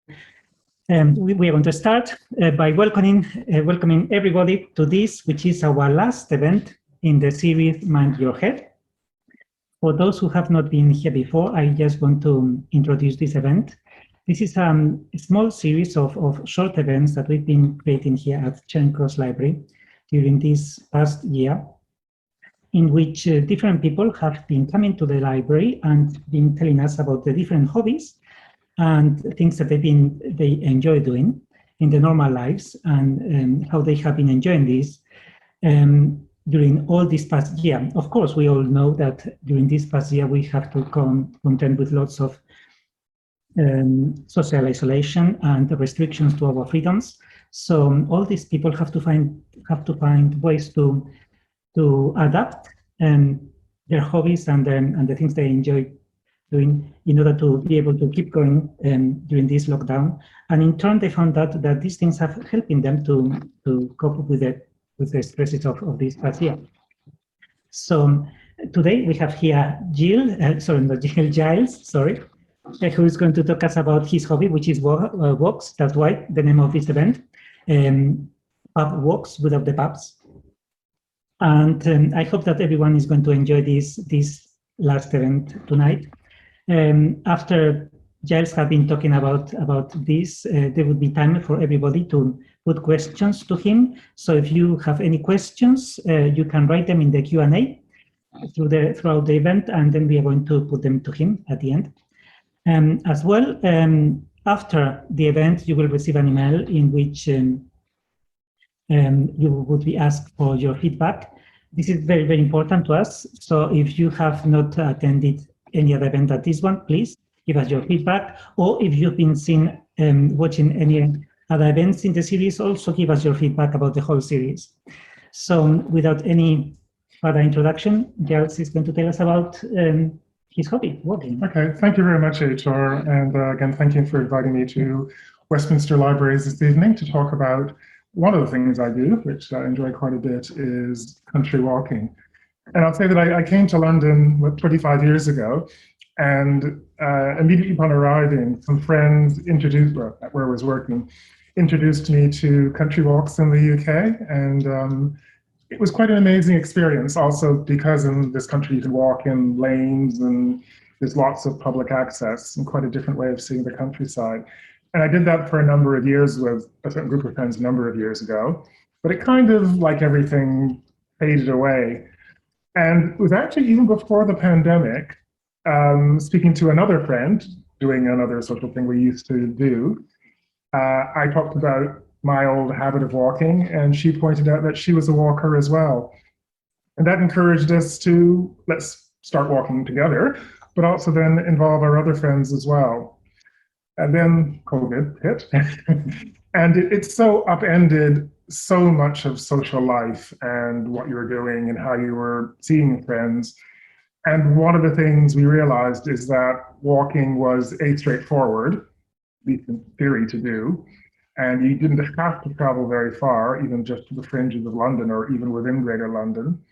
We are going to start by welcoming everybody to this, which is our last event in the series Mind Your Head. For those who have not been here before, I just want to introduce this event. This is a small series of short events that we've been creating here at Charing Cross Library during this past year, in which different people have been coming to the library and been telling us about the different hobbies and things that they enjoy doing in their normal lives, and how they have been enjoying this during all this past year. Of course, we all know that during this past year we have to contend with lots of social isolation and restrictions to our freedoms. So all these people have to find ways to adapt their hobbies and the things they enjoy doing in order to be able to keep going during this lockdown. And in turn, they found out that these things have helping them to cope with the stresses of this past year. So today we have here Giles, who is going to talk us about his hobby, which is walks. That's why the name of this event, Pub Walks Without the Pubs. And I hope that everyone is going to enjoy this last event tonight. After Giles have been talking about this, there would be time for everybody to put questions to him. So if you have any questions, you can write them in the Q&A throughout the event, and then we are going to put them to him at the end. As well, after the event, you will receive an email in which you would be asked for your feedback. This is very, very important to us. So if you have not attended any other event at this one, please give us your feedback. Or if you've been watching any other events in the series, also give us your feedback about the whole series. So without any further introduction, Giles is going to tell us about his hobby, walking. Okay, thank you very much, HR. And again, thank you for inviting me to Westminster Libraries this evening to talk about one of the things I do, which I enjoy quite a bit, is country walking. And I'll say that I came to London 25 years ago, and immediately upon arriving, some friends where I was working, introduced me to country walks in the UK. And it was quite an amazing experience, also because in this country you can walk in lanes and there's lots of public access and quite a different way of seeing the countryside. And I did that for a number of years with a certain group of friends a number of years ago, but it kind of, like everything, faded away. And it was actually even before the pandemic, speaking to another friend, doing another social thing we used to do, I talked about my old habit of walking, and she pointed out that she was a walker as well. And that encouraged us to, let's start walking together, but also then involve our other friends as well. And then COVID hit, and it's so upended so much of social life and what you were doing and how you were seeing friends. And one of the things we realized is that walking was straightforward, at least in theory, to do. And you didn't have to travel very far, even just to the fringes of London or even within Greater London.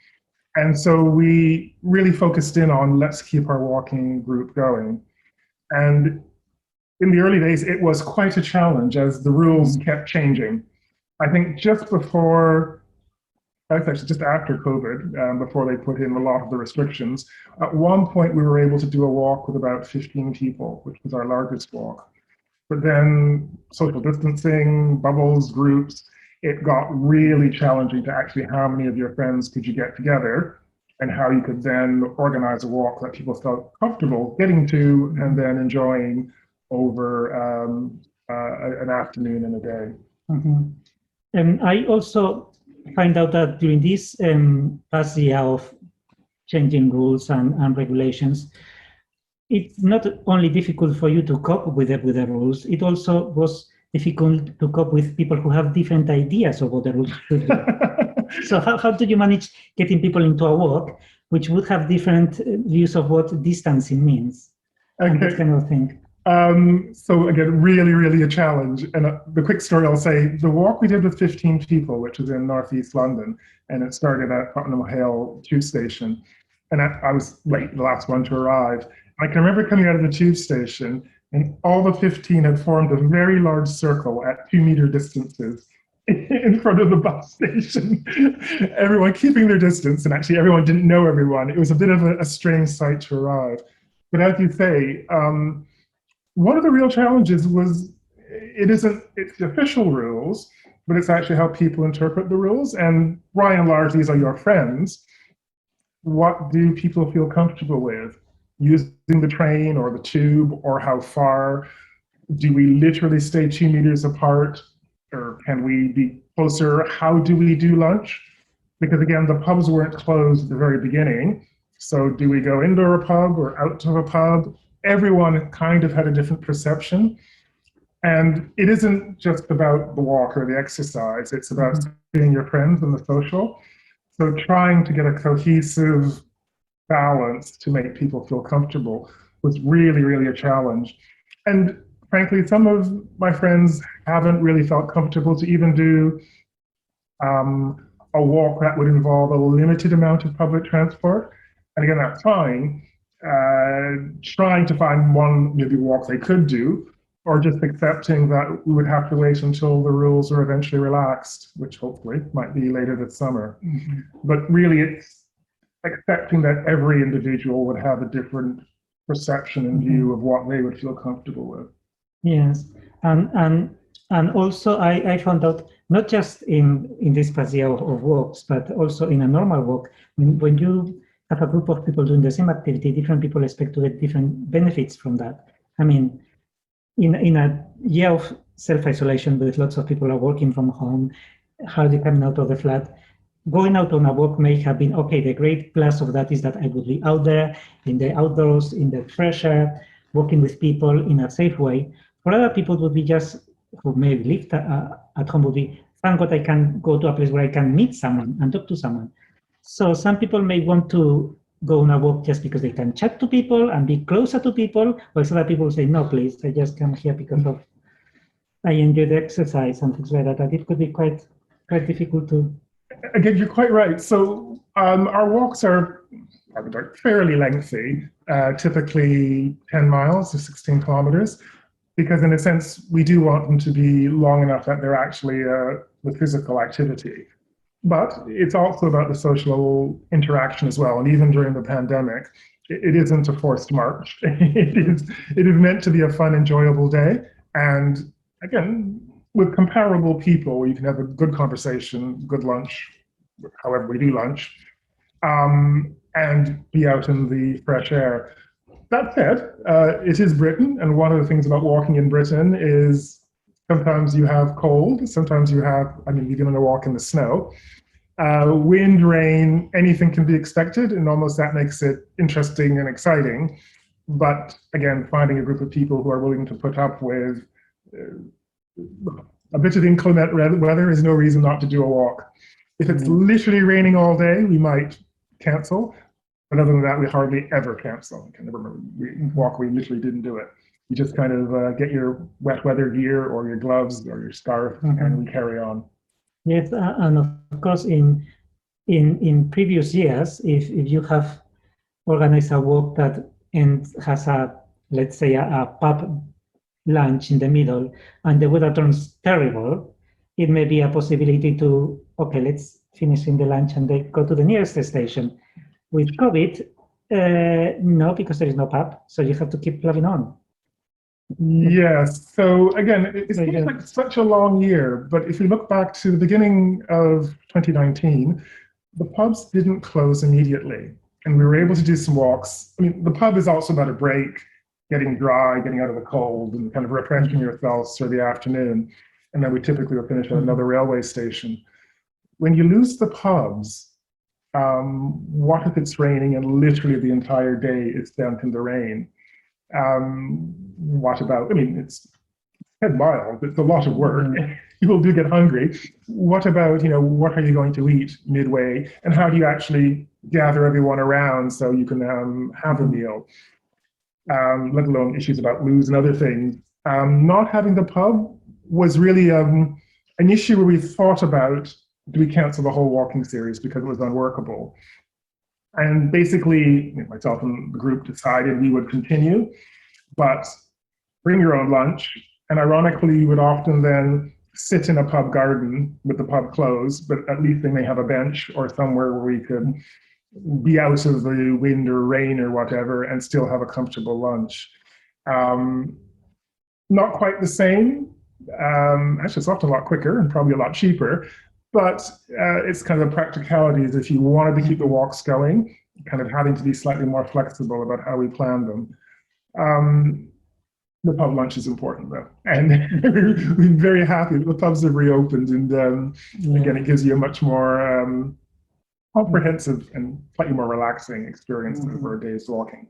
And so we really focused in on let's keep our walking group going. And in the early days, it was quite a challenge as the rules kept changing. I think just after COVID, before they put in a lot of the restrictions, at one point we were able to do a walk with about 15 people, which was our largest walk. But then social distancing, bubbles, groups, it got really challenging to actually how many of your friends could you get together and how you could then organize a walk that people felt comfortable getting to and then enjoying over an afternoon and a day. Mm-hmm. And I also find out that during this past year of changing rules and regulations, it's not only difficult for you to cope with the rules, it also was difficult to cope with people who have different ideas of what the rules should be. So how do you manage getting people into a walk which would have different views of what distancing means? Okay. And that kind of thing. So again, really, really a challenge. And the quick story I'll say, the walk we did with 15 people, which was in Northeast London, and it started at Tottenham Hale Tube Station. And I was late, the last one to arrive. I can remember coming out of the tube station and all the 15 had formed a very large circle at 2-meter distances in front of the bus station. Everyone keeping their distance, and actually everyone didn't know everyone. It was a bit of a strange sight to arrive. But as you say, one of the real challenges was it's the official rules, but it's actually how people interpret the rules. And by and large, these are your friends. What do people feel comfortable with? Using the train or the tube, or how far? Do we literally stay 2 meters apart? Or can we be closer? How do we do lunch? Because again, the pubs weren't closed at the very beginning. So do we go into a pub or out to a pub? Everyone kind of had a different perception. And it isn't just about the walk or the exercise, it's about seeing your friends and the social. So trying to get a cohesive balance to make people feel comfortable was really, really a challenge. And frankly, some of my friends haven't really felt comfortable to even do a walk that would involve a limited amount of public transport. And again, that's fine. Trying to find one maybe walk they could do, or just accepting that we would have to wait until the rules are eventually relaxed, which hopefully might be later this summer. But really, it's accepting that every individual would have a different perception and view of what they would feel comfortable with. Yes, and also I found out, not just in this past year of walks, but also in a normal walk, when you have a group of people doing the same activity, different people expect to get different benefits from that. I mean, in a year of self-isolation with lots of people are working from home, hardly coming out of the flat, going out on a walk may have been okay. The great plus of that is that I would be out there in the outdoors, in the fresh air, working with people in a safe way. For other people, it would be just, who maybe live at home, would be, thank God I can go to a place where I can meet someone and talk to someone. So some people may want to go on a walk just because they can chat to people and be closer to people, while other people say, no, please, I just come here because of I enjoy the exercise and things like that. And it could be quite difficult to. Again, you're quite right. So our walks are fairly lengthy, typically 10 miles to 16 kilometers, because in a sense, we do want them to be long enough that they're actually the physical activity. But it's also about the social interaction as well. And even during the pandemic, it isn't a forced march. It is meant to be a fun, enjoyable day. And again, with comparable people, you can have a good conversation, good lunch, however we do lunch, and be out in the fresh air. That said, it is Britain, and one of the things about walking in Britain is sometimes you have cold, sometimes you have, you're going to walk in the snow. Wind, rain, anything can be expected, and almost that makes it interesting and exciting. But again, finding a group of people who are willing to put up with a bit of inclement weather is no reason not to do a walk. If it's literally raining all day, we might cancel. But other than that, we hardly ever cancel. I can never remember we literally didn't do it. You just kind of get your wet weather gear or your gloves or your scarf, and we carry on. Yes, and of course, in previous years, if you have organized a walk that has let's say a pub lunch in the middle, and the weather turns terrible, it may be a possibility to, okay, let's finish in the lunch and then go to the nearest station. With COVID, no, because there is no pub, so you have to keep plugging on. Yes, so again, it seems like such a long year, but if we look back to the beginning of 2019, the pubs didn't close immediately, and we were able to do some walks. The pub is also about a break, getting dry, getting out of the cold, and kind of refreshing yourselves through the afternoon. And then we typically will finish at another railway station. When you lose the pubs, what if it's raining and literally the entire day is spent in the rain? What about, it's 10 miles, it's a lot of work. People do get hungry. What about, what are you going to eat midway? And how do you actually gather everyone around so you can have a meal? Let alone issues about booze and other things. Not having the pub was really an issue where we thought about, do we cancel the whole walking series because it was unworkable? And basically, myself and the group decided we would continue, but bring your own lunch, and ironically, you would often then sit in a pub garden with the pub closed, but at least they may have a bench or somewhere where we could be out of the wind or rain or whatever and still have a comfortable lunch. Not quite the same. Actually, it's often a lot quicker and probably a lot cheaper, but it's kind of the practicalities. If you wanted to keep the walks going, kind of having to be slightly more flexible about how we plan them. The pub lunch is important though, and we're very happy that the pubs have reopened, and again, it gives you a much more comprehensive and slightly more relaxing experience over a day's walking.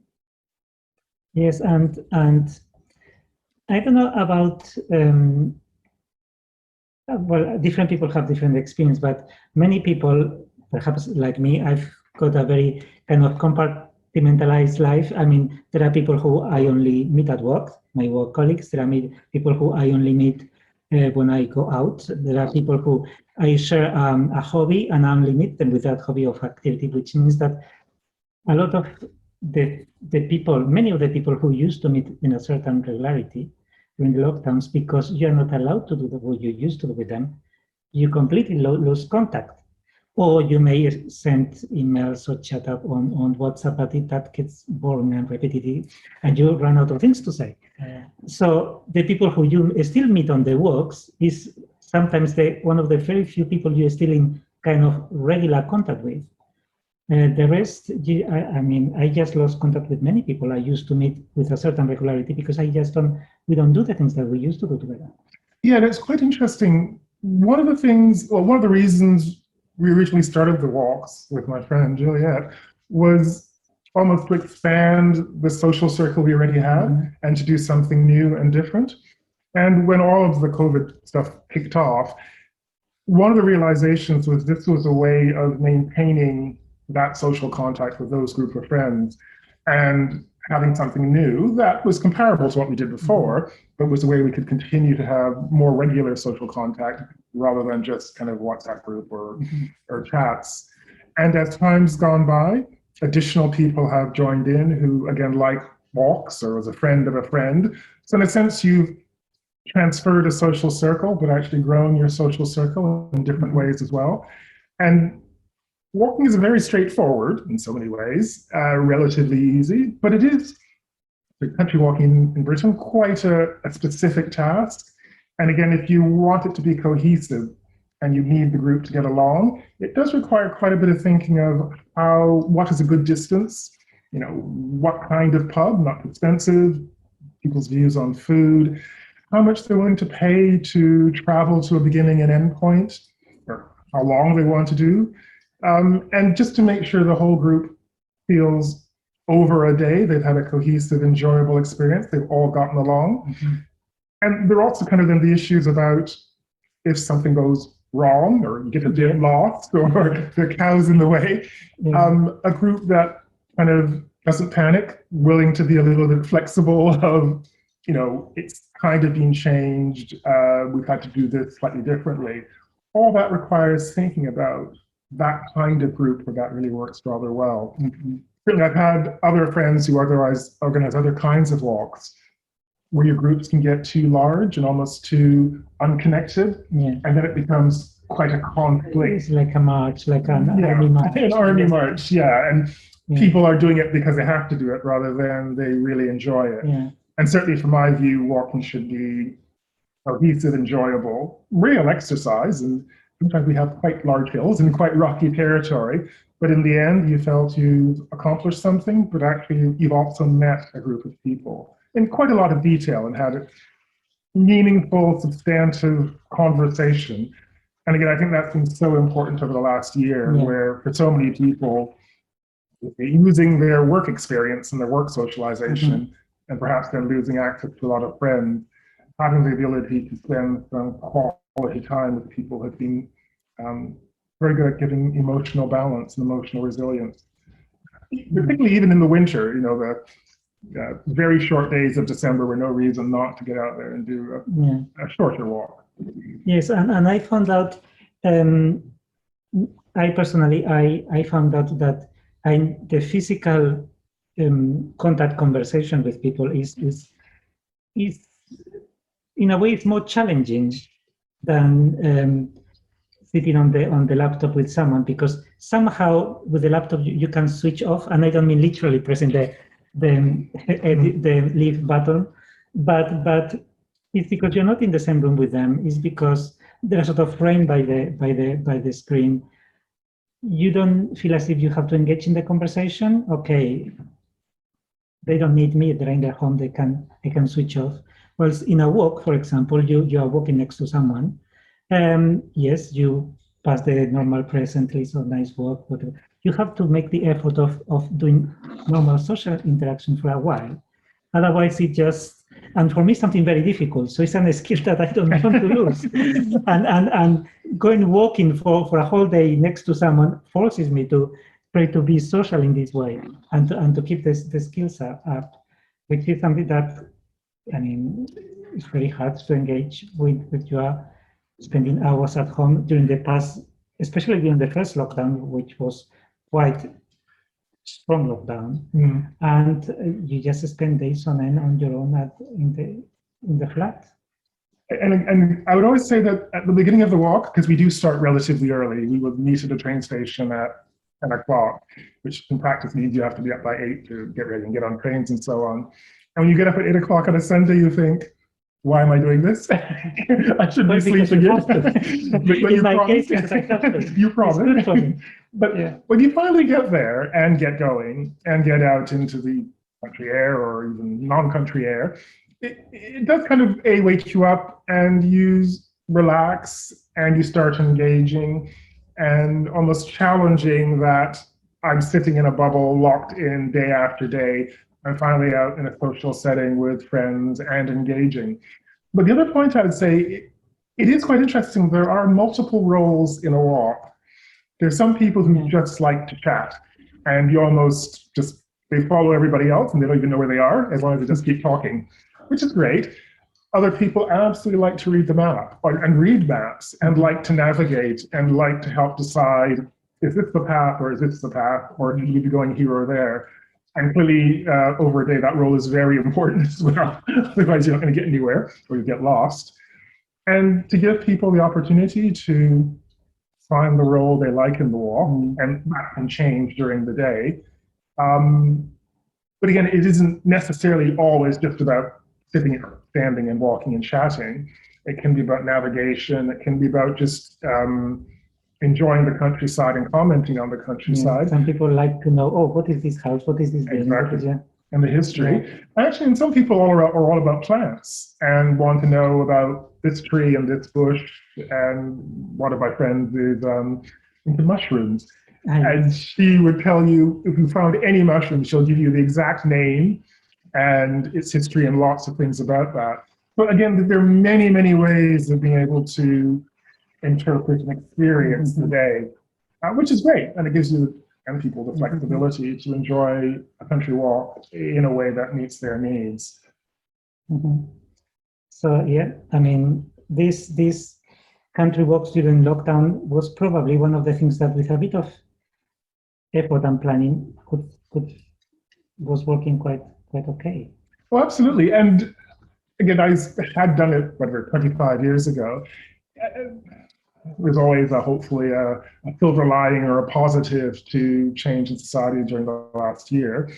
Yes, and I don't know about, well, different people have different experience, but many people, perhaps like me, I've got a very kind of compartmentalized life. I mean, there are people who I only meet at work, my work colleagues. There are people who I only meet when I go out. There are people who I share a hobby and I only meet them with that hobby of activity, which means that a lot of the people, many of the people who used to meet in a certain regularity during the lockdowns, because you're not allowed to do what you used to do with them, you completely lose contact. Or you may send emails or chat up on WhatsApp, but that gets boring and repetitive, and you run out of things to say. So the people who you still meet on the walks is sometimes one of the very few people you're still in kind of regular contact with. The rest, I mean, I just lost contact with many people I used to meet with a certain regularity because we don't do the things that we used to do together. Yeah, that's quite interesting. One of the reasons we originally started the walks with my friend Juliet was almost to expand the social circle we already had and to do something new and different. And when all of the COVID stuff kicked off, one of the realizations was this was a way of maintaining that social contact with those group of friends and having something new that was comparable to what we did before, but was a way we could continue to have more regular social contact rather than just kind of WhatsApp group or chats. And as time's gone by, additional people have joined in who, again, like walks or was a friend of a friend. So in a sense, you've transferred a social circle, but actually grown your social circle in different ways as well. And walking is very straightforward in so many ways, relatively easy, but it is, the country walking in Britain, quite a specific task. And again, if you want it to be cohesive and you need the group to get along, it does require quite a bit of thinking of what is a good distance, what kind of pub, not expensive, people's views on food, how much they're willing to pay to travel to a beginning and end point, or how long they want to do. And just to make sure the whole group feels over a day, they've had a cohesive, enjoyable experience, they've all gotten along. And there are also kind of then the issues about if something goes wrong or you get a bit lost or the cow's in the way, a group that kind of doesn't panic, willing to be a little bit flexible of, it's kind of been changed, we've had to do this slightly differently. All that requires thinking about that kind of group where that really works rather well. Certainly, I've had other friends who otherwise organize other kinds of walks where your groups can get too large and almost too unconnected, and then it becomes quite a conflict. It's like a march, like an army march. An army march, and people are doing it because they have to do it rather than they really enjoy it. And certainly from my view, walking should be cohesive, enjoyable, real exercise, and sometimes we have quite large hills and quite rocky territory, but in the end, you felt you've accomplished something, but actually you've also met a group of people in quite a lot of detail and had a meaningful, substantive conversation. And again, I think that's been so important over the last year, where for so many people, using their work experience and their work socialization, and perhaps then losing access to a lot of friends, having the ability to spend some quality time with people has been very good at giving emotional balance and emotional resilience. Particularly even in the winter, the very short days of December were no reason not to get out there and do a shorter walk. Yes, and I found out, I personally found out that the physical contact conversation with people is is, in a way, it's more challenging than sitting on the laptop with someone, because somehow with the laptop you can switch off, and I don't mean literally pressing the leave button, but it's because you're not in the same room with them. It's because they're sort of framed by the screen. You don't feel as if you have to engage in the conversation. Okay, they don't need me. They're in their home. They can switch off. Whereas in a walk, for example, you are walking next to someone. Yes, you pass the normal pleasantries or nice walk, but you have to make the effort of doing normal social interaction for a while. Otherwise, it just, and for me, something very difficult. So it's a skill that I don't want to lose. and going walking for a whole day next to someone forces me to try to be social in this way and to keep the skills up, which is something that, I mean, it's very hard to engage with you are spending hours at home during the past, especially during the first lockdown, which was quite strong lockdown, and you just spend days on end on your own in the flat. And I would always say that at the beginning of the walk, because we do start relatively early, we would meet at the train station at 10 o'clock, which in practice means you have to be up by 8 to get ready and get on trains and so on. And when you get up at 8 o'clock on a Sunday, you think, why am I doing this? I should be sleeping in. In my case, because I have to. You promise. But yeah. when you finally get there and get going and get out into the country air or even non-country air, it does kind of wake you up, and you relax and you start engaging and almost challenging that I'm sitting in a bubble locked in day after day. I'm finally out in a social setting with friends and engaging. But the other point I would say, it is quite interesting. There are multiple roles in a walk. There's some people who just like to chat, and you almost just, they follow everybody else and they don't even know where they are, as long as they just keep talking, which is great. Other people absolutely like to read the map and read maps and like to navigate and like to help decide, is this the path or is this the path, or should you be going here or there? And clearly, over a day, that role is very important as well. Otherwise, you're not going to get anywhere or you get lost. And to give people the opportunity to find the role they like in the walk, and that can change during the day. But again, it isn't necessarily always just about sitting, standing, and walking and chatting. It can be about navigation. It can be about just enjoying the countryside and commenting on the countryside. Some people like to know, oh, what is this house? What is this building? Exactly. And the history. Actually, and some people are all about plants and want to know about this tree and this bush. And one of my friends is into mushrooms. And she would tell you, if you found any mushroom, she'll give you the exact name and its history and lots of things about that. But again, there are many, many ways of being able to interpret and experience the day, which is great. And it gives you and people the flexibility to enjoy a country walk in a way that meets their needs. So yeah, I mean, this country walks during lockdown was probably one of the things that with a bit of effort and planning was working quite okay. Well, absolutely. And again, I had done it, whatever, 25 years ago. There's always hopefully a silver lining or a positive to change in society during the last year.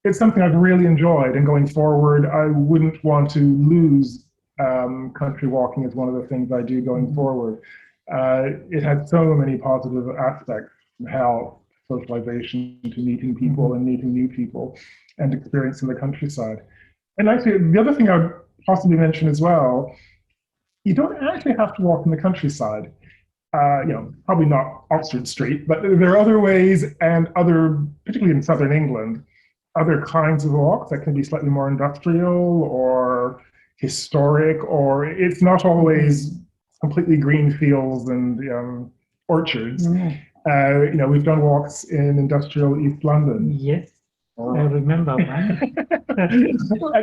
It's something I've really enjoyed, and going forward, I wouldn't want to lose country walking as one of the things I do going forward. It has so many positive aspects, from health, socialization, to meeting people and meeting new people and experiencing the countryside. And actually, the other thing I would possibly mention as well, you don't actually have to walk in the countryside. Probably not Oxford Street, but there are other ways, and particularly in southern England, other kinds of walks that can be slightly more industrial or historic, or it's not always completely green fields and orchards. We've done walks in industrial East London. Yes, I remember one.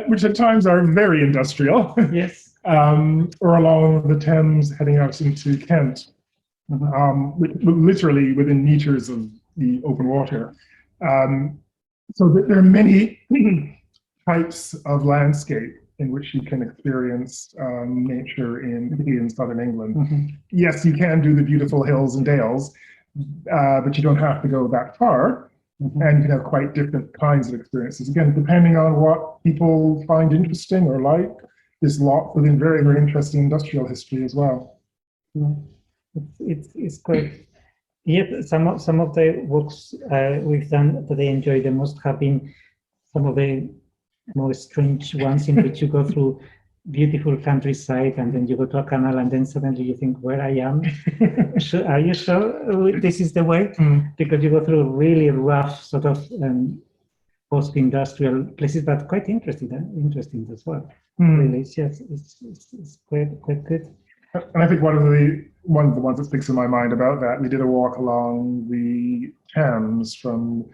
Which at times are very industrial. Yes. Or along the Thames heading out into Kent. Literally within meters of the open water. So there are many types of landscape in which you can experience nature in southern England. Mm-hmm. Yes, you can do the beautiful hills and dales, but you don't have to go that far. Mm-hmm. And you can have quite different kinds of experiences. Again, depending on what people find interesting or like, there's lots within very, very interesting industrial history as well. Yeah. It's great. Yet some of the walks we've done that I enjoy the most have been some of the more strange ones in which you go through beautiful countryside and then you go to a canal and then suddenly you think, where I am? Are you sure this is the way? Because you go through really rough sort of post-industrial places, but quite interesting as well. Really, yes, it's quite good. And I think one of the ones that sticks in my mind about that, we did a walk along the Thames from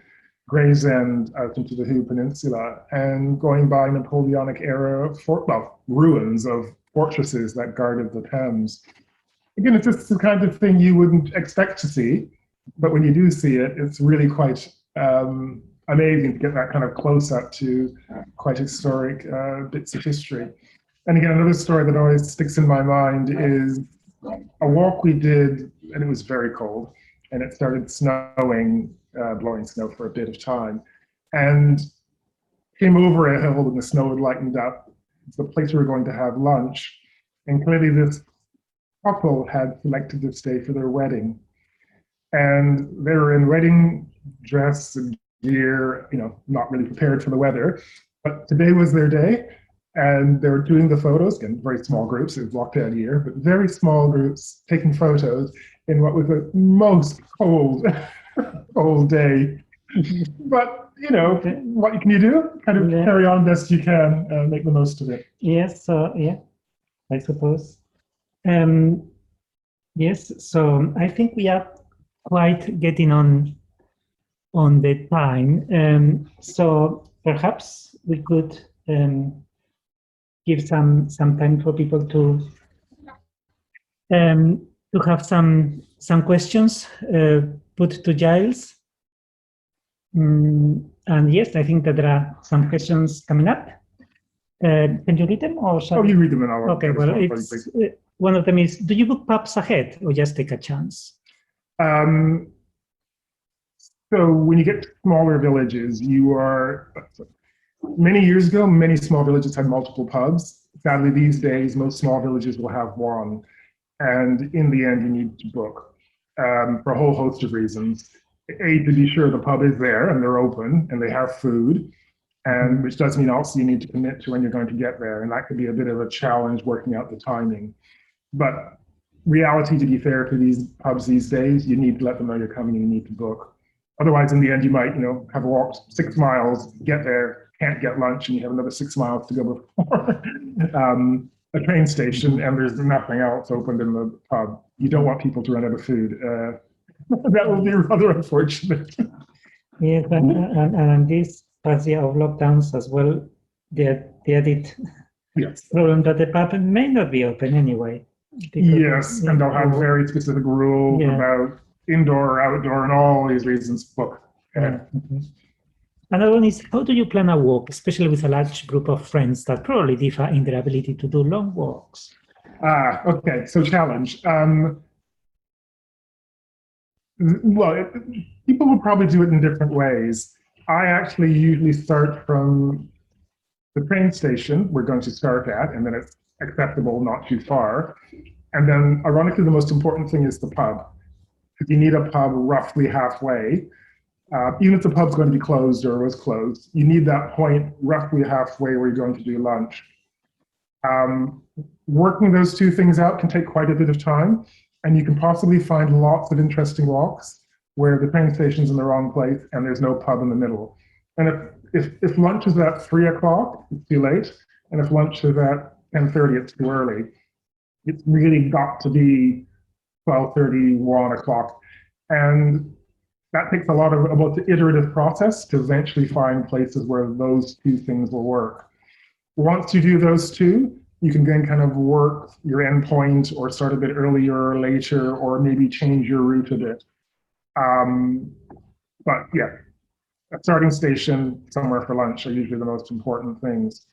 Gravesend out into the Hoo Peninsula and going by Napoleonic era ruins of fortresses that guarded the Thames. Again, it's just the kind of thing you wouldn't expect to see, but when you do see it, it's really quite amazing to get that kind of close up to quite historic bits of history. And again, another story that always sticks in my mind is a walk we did, and it was very cold, and it started snowing, blowing snow for a bit of time, and came over a hill and the snow had lightened up. It's the place we were going to have lunch, and clearly this couple had selected this day for their wedding, and they were in wedding dress and gear, not really prepared for the weather, but today was their day. And they were doing the photos, again, very small groups, it was lockdown year, but very small groups taking photos in what was the most cold, cold day. But, what can you do? Kind of carry on best you can and make the most of it. Yes, so yeah, I suppose. Yes, so I think we are quite getting on the time. So perhaps we could give some time for people to have some questions put to Giles. And yes, I think that there are some questions coming up. Can you read them or shall you read them and I'll okay, well, it's, one of them is, do you book pubs ahead or just take a chance? So when you get to smaller villages, many years ago, many small villages had multiple pubs. Sadly, these days, most small villages will have one. And in the end, you need to book for a whole host of reasons. A, to be sure the pub is there and they're open and they have food, and which does mean also you need to commit to when you're going to get there. And that could be a bit of a challenge working out the timing. But reality, to be fair to these pubs these days, you need to let them know you're coming and you need to book. Otherwise, in the end, you might, have walked 6 miles, get there, can't get lunch, and you have another 6 miles to go before a train station, and there's nothing else opened in the pub. You don't want people to run out of food. That will be rather unfortunate. Yes, and this past year of lockdowns as well, the added problem that the pub may not be open anyway. Yes, and they'll have very specific rules about indoor, outdoor, and all these reasons. Book. Another one is, how do you plan a walk, especially with a large group of friends that probably differ in their ability to do long walks? Okay, so challenge. Well, people will probably do it in different ways. I actually usually start from the train station we're going to start at, and then it's acceptable, not too far. And then, ironically, the most important thing is the pub. Because you need a pub roughly halfway. Even if the pub's going to be closed or was closed, you need that point roughly halfway where you're going to do lunch. Working those two things out can take quite a bit of time, and you can possibly find lots of interesting walks where the train station's in the wrong place and there's no pub in the middle. And if lunch is at 3 o'clock, it's too late. And if lunch is at 10:30, it's too early. It's really got to be 12:30, 1 o'clock. And that takes a lot of about the iterative process to eventually find places where those two things will work. Once you do those two, you can then kind of work your endpoint or start a bit earlier or later, or maybe change your route a bit. But yeah, a starting station, somewhere for lunch are usually the most important things.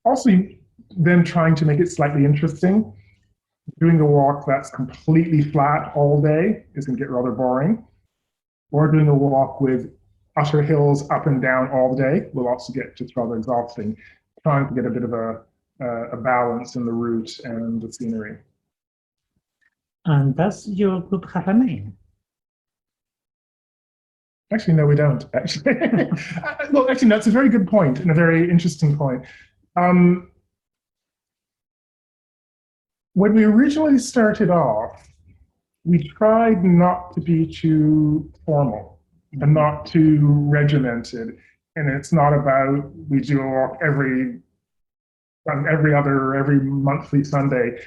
Also, then trying to make it slightly interesting. Doing a walk that's completely flat all day is going to get rather boring. Or doing a walk with utter hills up and down all day will also get just rather exhausting. Trying to get a bit of a balance in the route and the scenery. And does your group have a name? Actually, no, we don't, actually. Well, actually, that's a very good point and a very interesting point. When we originally started off, we tried not to be too formal and not too regimented. And it's not about we do a walk every monthly Sunday.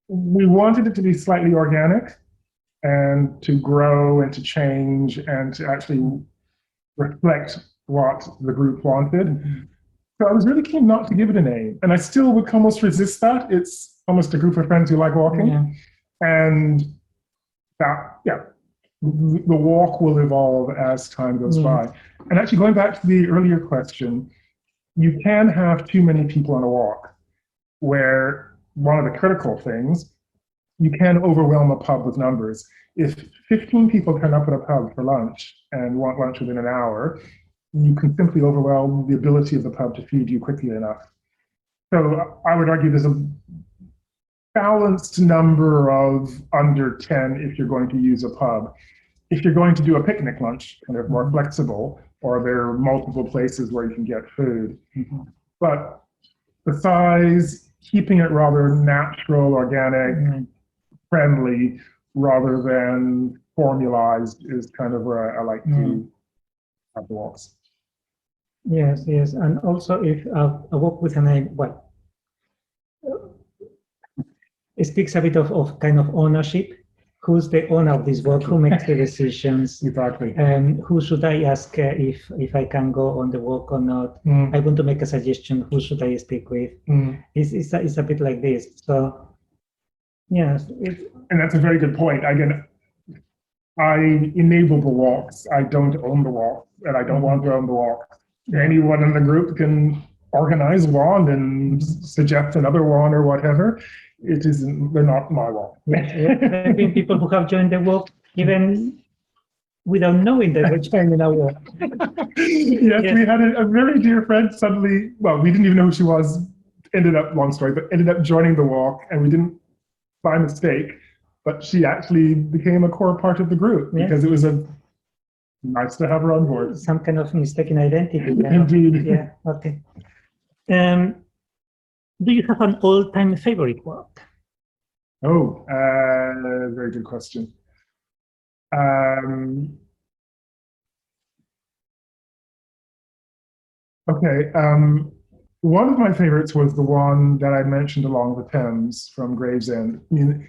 We wanted it to be slightly organic and to grow and to change and to actually reflect what the group wanted. So I was really keen not to give it a name. And I still would almost resist that. It's almost a group of friends who like walking. Yeah. And that, yeah, the walk will evolve as time goes by. And actually going back to the earlier question, you can have too many people on a walk, where one of the critical things, you can overwhelm a pub with numbers. If 15 people turn up at a pub for lunch and want lunch within an hour, you can simply overwhelm the ability of the pub to feed you quickly enough. So I would argue there's a balanced number of under 10 if you're going to use a pub. If you're going to do a picnic lunch, kind of more flexible, or there are multiple places where you can get food. But the size, keeping it rather natural, organic, friendly, rather than formalized is kind of where I like to have the walks. Yes, yes. And also if a walk with a name, well, it speaks a bit of kind of ownership. Who's the owner of this walk? Who makes the decisions? Exactly. And who should I ask if I can go on the walk or not? I want to make a suggestion. Who should I speak with? It's a bit like this. So, yes. And that's a very good point. Again, I enable the walks. I don't own the walk, and I don't want to own the walk. Anyone in the group can organize one and suggest another one or whatever. It isn't, they're not my walk. There have been people who have joined the walk even without knowing that they're joining our walk. Yes, we had a very dear friend suddenly, well, we didn't even know who she was, ended up, long story, but ended up joining the walk, and we didn't, by mistake, but she actually became a core part of the group because it was nice to have her on board. Some kind of mistaken identity. Indeed. Yeah, okay. Do you have an all-time favorite walk? Oh, very good question. Okay, one of my favorites was the one that I mentioned along the Thames from Gravesend. I mean,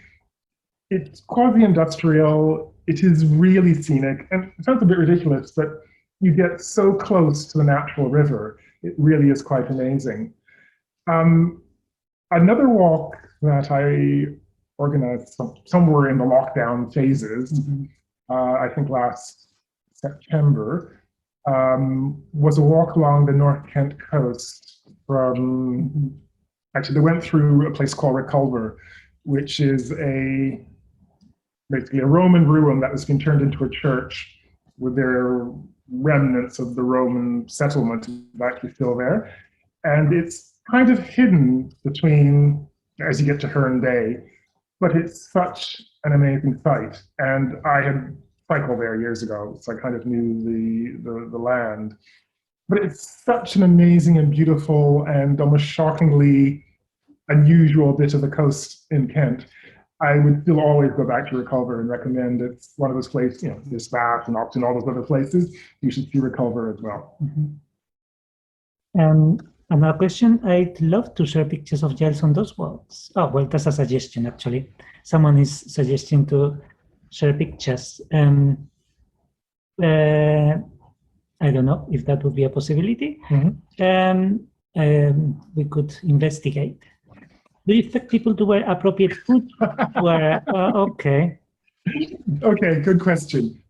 it's quasi-industrial, it is really scenic, and it sounds a bit ridiculous, but you get so close to the natural river, it really is quite amazing. Another walk that I organized somewhere in the lockdown phases, I think last September, was a walk along the North Kent coast from, actually they went through a place called Reculver, which is basically a Roman ruin that has been turned into a church with their remnants of the Roman settlement actually still there. And it's kind of hidden between, as you get to Herne Bay, but it's such an amazing site. And I had cycled there years ago, so I kind of knew the land. But it's such an amazing and beautiful and almost shockingly unusual bit of the coast in Kent. I would still always go back to Reculver and recommend it's one of those places, you know, there's Bath and Upton, all those other places. You should see Reculver as well. Another question, I'd love to share pictures of Giles on those walks. Oh, well, that's a suggestion, actually. Someone is suggesting to share pictures. I don't know if that would be a possibility. We could investigate. Do you expect people to wear appropriate footwear? Okay. Okay, good question.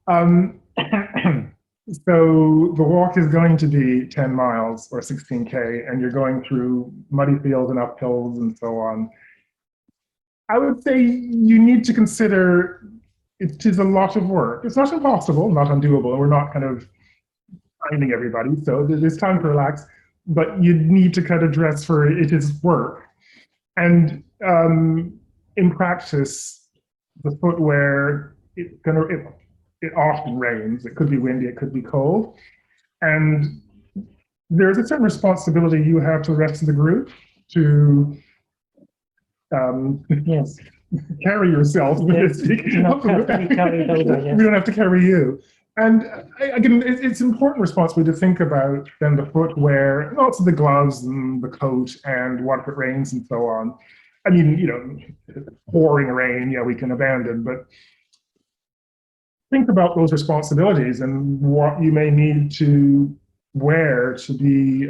So the walk is going to be 10 miles or 16K, and you're going through muddy fields and uphills and so on. I would say you need to consider it is a lot of work. It's not impossible, not undoable. We're not kind of finding everybody, so there's time to relax, but you need to kind of dress for it is work. And in practice, the footwear, it often rains. It could be windy, it could be cold. And there's a certain responsibility you have to the rest of the group to Yes. carry yourself. Yes. Not have to be carried over, yes. We don't have to carry you. And again, it's an important responsibility to think about then the footwear, and also the gloves and the coat and what if it rains and so on. I mean, you know, pouring rain, yeah, we can abandon, but think about those responsibilities and what you may need to wear to be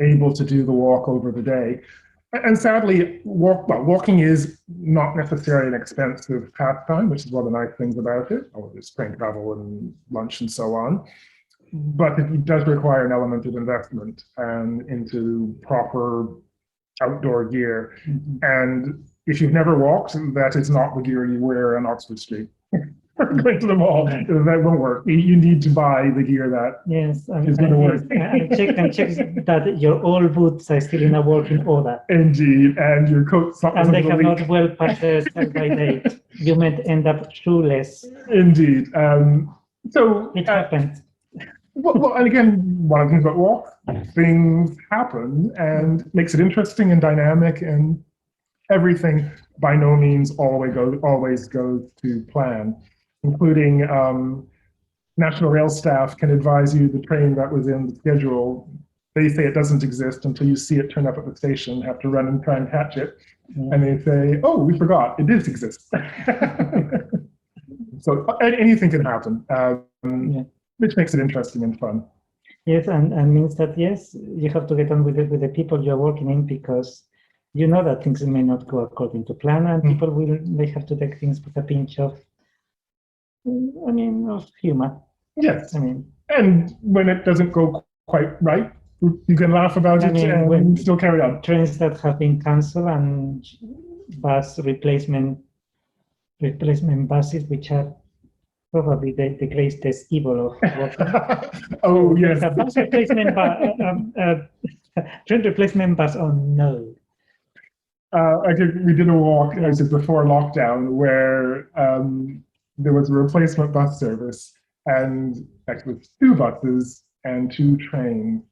able to do the walk over the day. And sadly, walking is not necessarily an expensive pastime, which is one of the nice things about it. Oh, there's train travel and lunch and so on. But it does require an element of investment into proper outdoor gear. Mm-hmm. And if you've never walked, that is not the gear you wear on Oxford Street. Going to the mall, that won't work. You need to buy the gear that is going to work. And check that your old boots are still in a working order. Indeed, and your coat's not. And they have not well passed by date. You might end up shoeless. Indeed. So it happens. Well, and again, one of the things about walk, things happen, and makes it interesting and dynamic, and everything by no means always goes to plan. Including National Rail staff can advise you the train that was in the schedule. They say it doesn't exist until you see it turn up at the station, have to run and try and catch it. And they say, oh, we forgot, it does exist. So anything can happen, which makes it interesting and fun. Yes, and means that, yes, you have to get on with the people you're working in, because you know that things may not go according to plan, and people they have to take things with a pinch of, of humor. Yes. And when it doesn't go quite right, you can laugh about it and still carry on. Trains that have been cancelled and bus replacement buses, which are probably the greatest evil of working. Oh, yes. A bus replacement train replacement bus, oh no. We did a walk before lockdown where there was a replacement bus service, and actually 2 buses and 2 trains,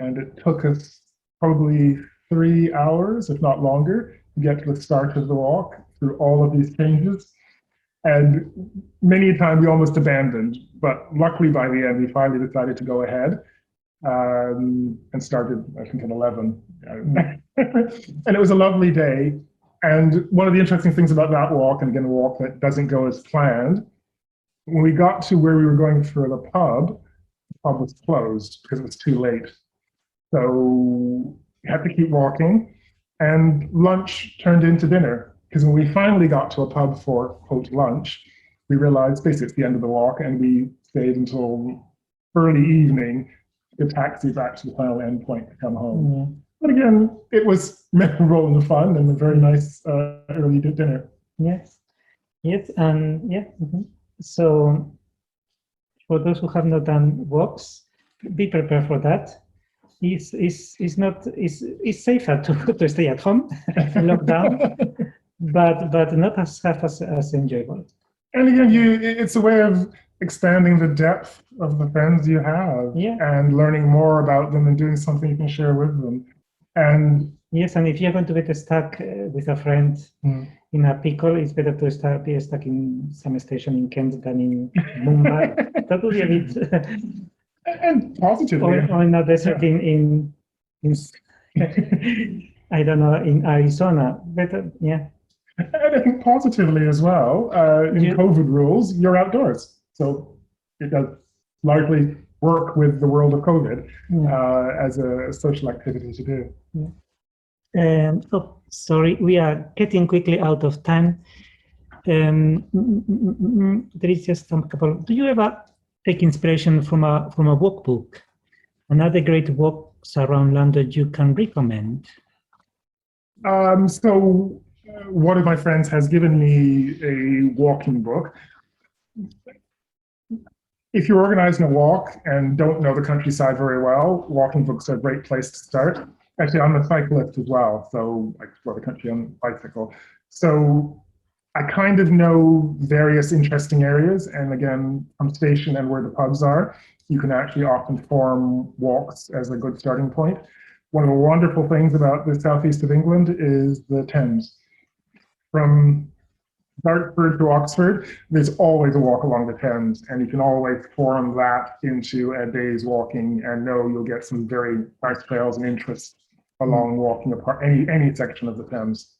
and it took us probably 3 hours, if not longer, to get to the start of the walk through all of these changes. And many a time we almost abandoned, but luckily by the end we finally decided to go ahead and started, I think, at 11. And it was a lovely day. And one of the interesting things about that walk, and again, a walk that doesn't go as planned, when we got to where we were going for the pub was closed because it was too late. So we had to keep walking, and lunch turned into dinner, because when we finally got to a pub for, quote, lunch, we realized basically it's the end of the walk, and we stayed until early evening to taxi back to the final endpoint to come home. But again, it was memorable and fun, and a very nice early dinner. Yes, and So, for those who have not done walks, be prepared for that. It's safer to stay at home, lockdown, but not as enjoyable. And again, it's a way of expanding the depth of the friends you have, and learning more about them and doing something you can share with them. And yes, and if you're going to get stuck with a friend in a pickle, it's better to be stuck in some station in Kent than in Mumbai. That would be a bit. And positively. Or in a desert in I don't know, in Arizona. Better, And I think positively as well, in COVID rules, you're outdoors. So it does largely work with the world of COVID as a social activity to do. Sorry, we are getting quickly out of time. There is just some couple. Do you ever take inspiration from a workbook. Another great walks around London you can recommend? So one of my friends has given me a walking book. If you're organizing a walk and don't know the countryside very well, walking books are a great place to start. Actually, I'm a cyclist as well, so I explore the country on a bicycle. So I kind of know various interesting areas, and again, from station and where the pubs are, you can actually often form walks as a good starting point. One of the wonderful things about the southeast of England is the Thames. From Dartford to Oxford, there's always a walk along the Thames, and you can always form that into a day's walking and know you'll get some very nice trails and interests along walking apart any section of the Thames.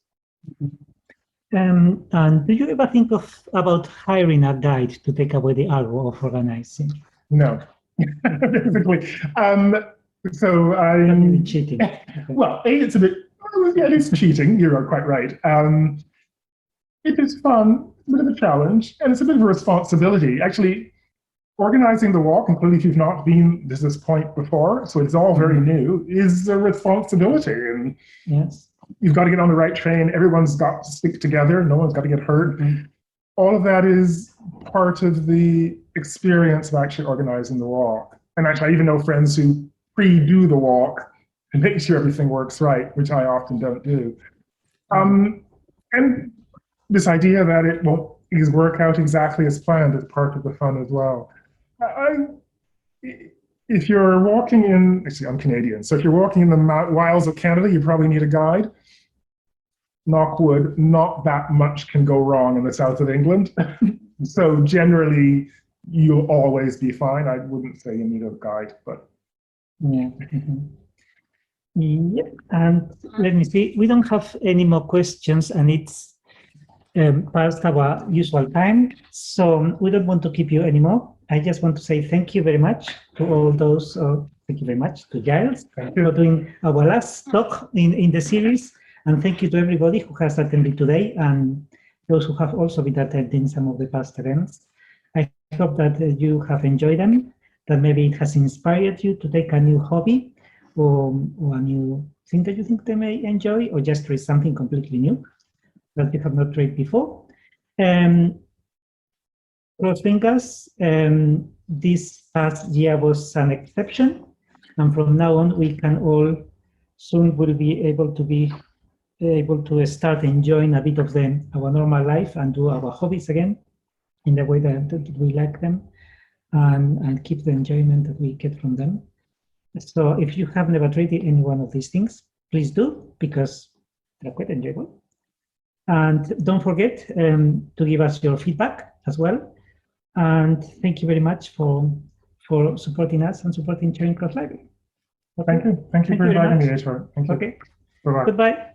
And do you ever think about hiring a guide to take away the arrow of organizing? No, basically. So I'm cheating. Well, it's a bit. Yeah, it is cheating. You're quite right. It is fun, a bit of a challenge, and it's a bit of a responsibility. Actually, organizing the walk, including if you've not been to this point before, so it's all very new, is a responsibility. And yes, you've got to get on the right train. Everyone's got to stick together. No one's got to get hurt. All of that is part of the experience of actually organizing the walk. And actually, I even know friends who pre-do the walk and make sure everything works right, which I often don't do. And this idea that it won't work out exactly as planned is part of the fun as well. If you're walking in, actually I'm Canadian, so if you're walking in the wilds of Canada, you probably need a guide. Knock wood, not that much can go wrong in the south of England. So generally, you'll always be fine. I wouldn't say you need a guide, but. Yeah. Yeah. And let me see, we don't have any more questions, and it's past our usual time, so we don't want to keep you anymore. I just want to say thank you very much to all those, thank you very much to Giles for doing our last talk in the series, and thank you to everybody who has attended today and those who have also been attending some of the past events. I hope that you have enjoyed them, that maybe it has inspired you to take a new hobby or a new thing that you think they may enjoy, or just try something completely new that you have not tried before. Cross fingers, this past year was an exception, and from now on we can all soon will be able to start enjoying a bit of our normal life and do our hobbies again in the way that we like them, and keep the enjoyment that we get from them. So if you have never tried any one of these things, please do, because they're quite enjoyable. And don't forget to give us your feedback as well. And thank you very much for supporting us and supporting Charing Cross Library. Okay. Thank you for inviting me, Aitor. Thank you. Okay. Bye-bye. Goodbye.